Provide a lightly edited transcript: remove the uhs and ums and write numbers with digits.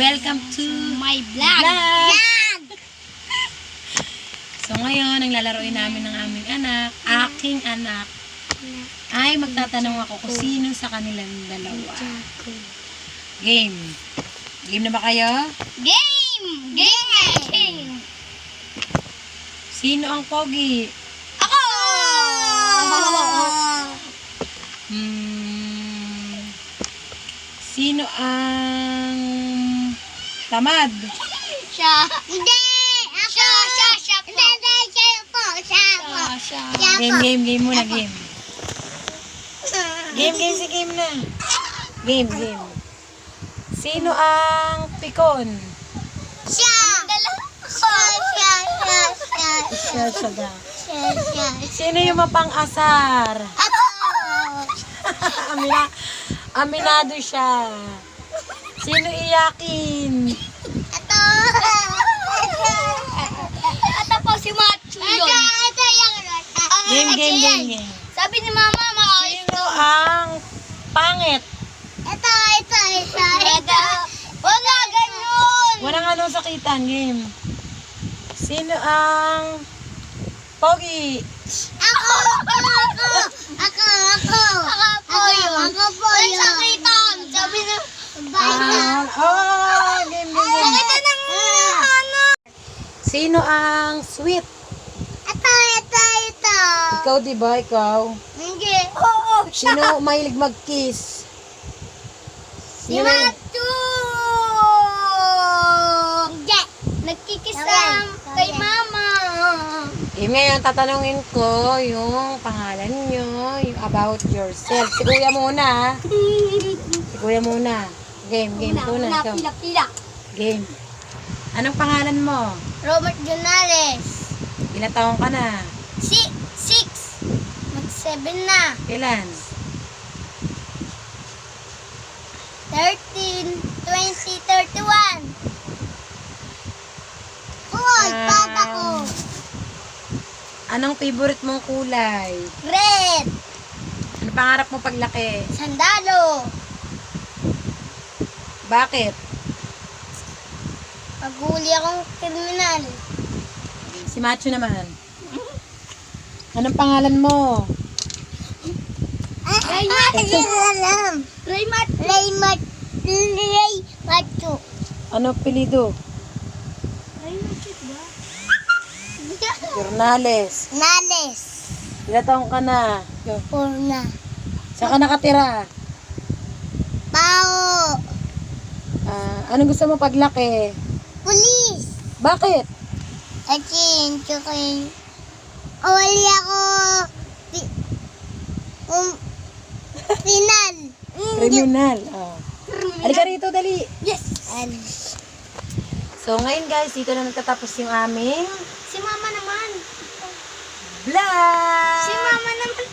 Welcome to my vlog. So ngayon, ang lalaroin namin ng aming anak, aking anak, ay magtatanong ako kung sino sa kanilang dalawa. Game. Game na ba kayo? Game! Game! Sino ang pogi? Ako! Sino ang tamad? Siya. Hindi! Ako! Siya po. Hindi, siya po. Siya. Game muna, game. Game si game na. Game. Sino ang pikon? Siya. Siya daw. Siya. Sino yung mapang-asar? Ako! Aminado siya. Sino iyakin? Ito po si Macho yun. Ito yung Game. Sabi ni Mama, Sino ang pangit? Ito. Wala ganun. Walang anong sakitan, game. Sino ang pogi? Ako po yun. Wala sakitan. Sabi na, Game. sakita ng ano. Sino ang sweet? Ito. Ikaw, di ba? Ikaw? Hindi. Oo, Sino mahilig mag-kiss? Si Macho! Hindi. Nagkikis lang kay Mama. Ngayon, tatanungin ko yung pangalan nyo, yung about yourself. Si Kuya muna. Game. Ito na. Ikaw. Pila. Game. Anong pangalan mo? Robert Jonales. Ilang taong ka na? 6. Mag-7 na. Ilan? 13, 20, 31. Hoy, pata ko. Anong favorite mong kulay? Red. Ano pangarap mo paglaki? Sandalo. Bakit? Paguli akong kriminal. Si Macho naman. Anong pangalan mo? Ray Macho. Ano pilido? Ray Macho ba? Jornales. Nales. Ilang taong ka na? Purna. Saan ka nakatira? Pao. Anong gusto mo paglaki? Pulis. Bakit? Akin, tsukin. Awali ako. Final. Criminal. Halika rito, dali. Yes. So, ngayon guys, dito na nagtatapos yung aming Si Mama naman. vlog. Si Mama naman.